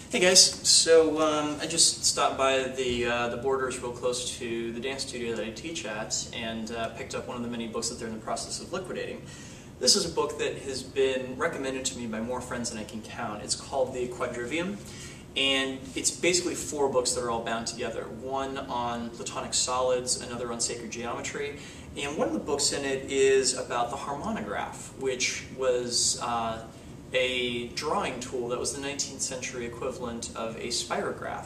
Hey guys, so I just stopped by the Borders real close to the dance studio that I teach at and picked up one of the many books that they're in the process of liquidating. This is a book that has been recommended to me by more friends than I can count. It's called the Quadrivium, and it's basically 4 books that are all bound together. One on platonic solids, another on sacred geometry, and one of the books in it is about the harmonograph, which was a drawing tool that was the 19th century equivalent of a spirograph.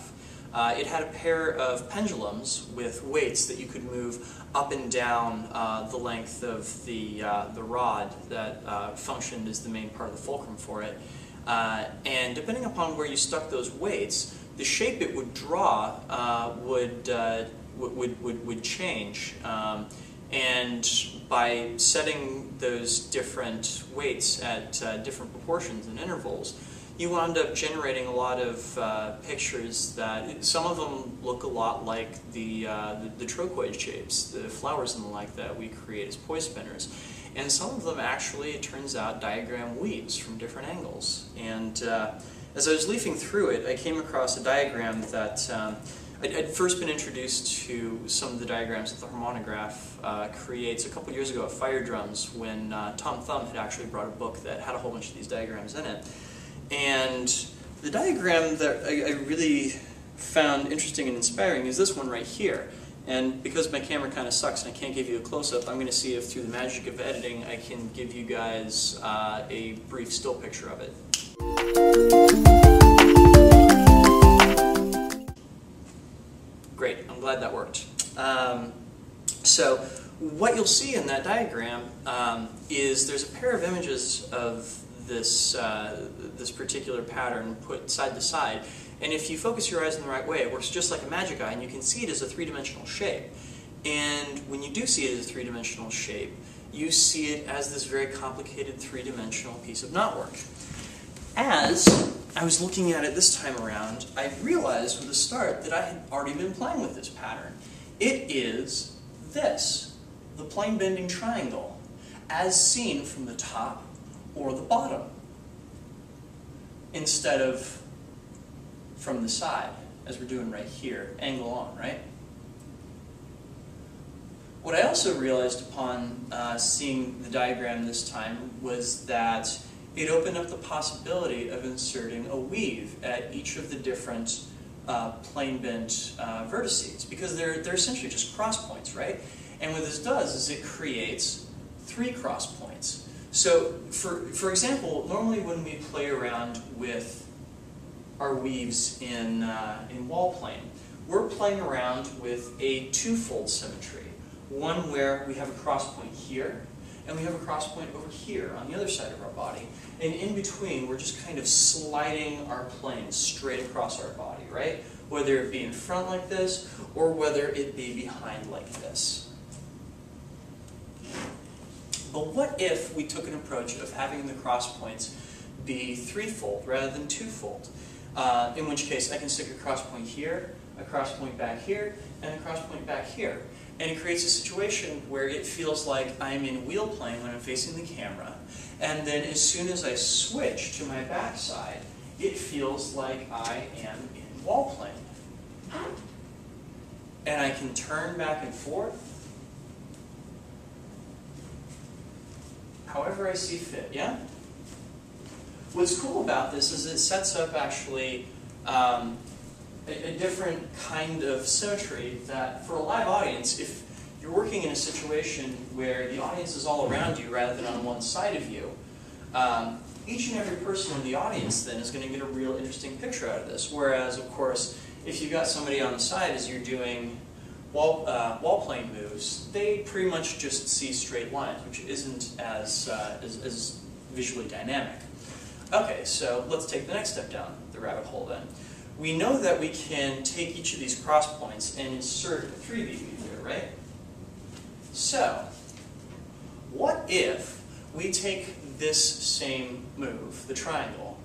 It had a pair of pendulums with weights that you could move up and down the length of the rod that functioned as the main part of the fulcrum for it. And depending upon where you stuck those weights, the shape it would draw would change. And by setting those different weights at different proportions and intervals, you wound up generating a lot of pictures that, some of them look a lot like the trochoid shapes, the flowers and the like that we create as poi spinners. And some of them actually, it turns out, diagram weaves from different angles. And as I was leafing through it, I came across a diagram that I'd first been introduced to some of the diagrams that the harmonograph creates a couple years ago at Fire Drums when Tom Thumb had actually brought a book that had a whole bunch of these diagrams in it. And the diagram that I really found interesting and inspiring is this one right here. And because my camera kind of sucks and I can't give you a close-up, I'm going to see if through the magic of editing I can give you guys a brief still picture of it. Great, I'm glad that worked. So what you'll see in that diagram is there's a pair of images of this, this particular pattern put side to side, and if you focus your eyes in the right way, it works just like a magic eye, and you can see it as a three-dimensional shape. And when you do see it as a three-dimensional shape, you see it as this very complicated three-dimensional piece of knotwork. As I was looking at it this time around, I realized from the start that I had already been playing with this pattern. It is this, the plane-bending triangle, as seen from the top or the bottom, instead of from the side, as we're doing right here, angle on, right? What I also realized upon seeing the diagram this time was that it opened up the possibility of inserting a weave at each of the different plane-bent vertices, because they're essentially just cross points, right? And what this does is it creates 3 cross points. So, for example, normally when we play around with our weaves in wall plane, we're playing around with a 2-fold symmetry. One where we have a cross point here, and we have a cross point over here on the other side of our body. And in between, we're just kind of sliding our plane straight across our body, right? Whether it be in front like this, or whether it be behind like this. But what if we took an approach of having the cross points be 3-fold rather than 2-fold? In which case, I can stick a cross point here, a cross point back here, and a cross point back here. And it creates a situation where it feels like I'm in wheel plane when I'm facing the camera, and then as soon as I switch to my backside, it feels like I am in wall plane. And I can turn back and forth however I see fit, yeah? What's cool about this is it sets up actually a different kind of symmetry that, for a live audience, if you're working in a situation where the audience is all around you rather than on one side of you, each and every person in the audience then is going to get a real interesting picture out of this. Whereas, of course, if you've got somebody on the side as you're doing wall plane moves, they pretty much just see straight lines, which isn't as visually dynamic. Okay, so let's take the next step down the rabbit hole then. We know that we can take each of these cross points and insert a 3D weave here, right? So, what if we take this same move, the triangle,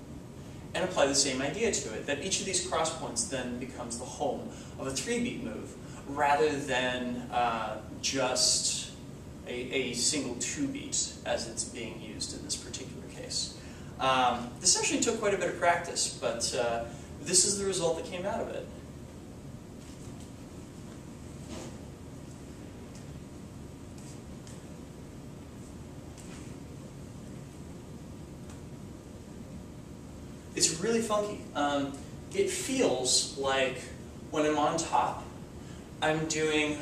and apply the same idea to it, that each of these cross points then becomes the home of a 3-beat move, rather than just a single 2-beat as it's being used in this particular case. This actually took quite a bit of practice, but this is the result that came out of it. It's really funky. It feels like when I'm on top, I'm doing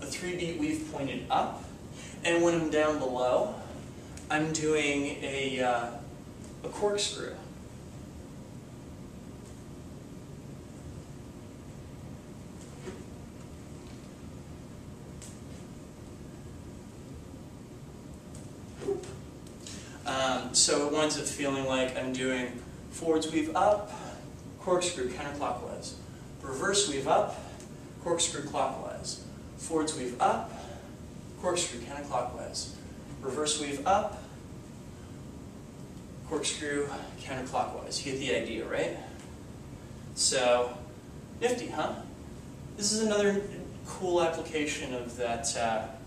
a 3-beat weave pointed up, and when I'm down below, I'm doing a corkscrew. So it winds up feeling like I'm doing forwards weave up, corkscrew counterclockwise, reverse weave up, corkscrew clockwise, forwards weave up, corkscrew counterclockwise, reverse weave up, corkscrew counterclockwise. You get the idea, right? So, nifty, huh? This is another cool application of that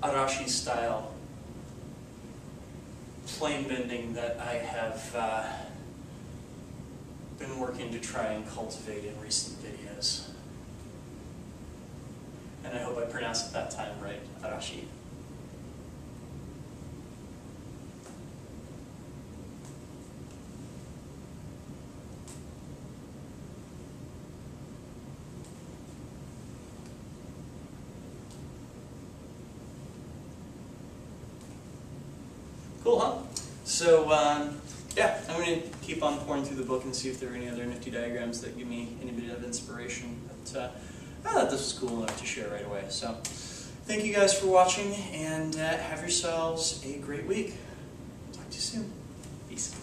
Arashi style plane bending that I have been working to try and cultivate in recent videos. And I hope I pronounced it that time right, Arashi. Cool, huh? So, yeah, I'm going to keep on pouring through the book and see if there are any other nifty diagrams that give me any bit of inspiration. But I thought this was cool enough to share right away. So, thank you guys for watching, and have yourselves a great week. Talk to you soon. Peace.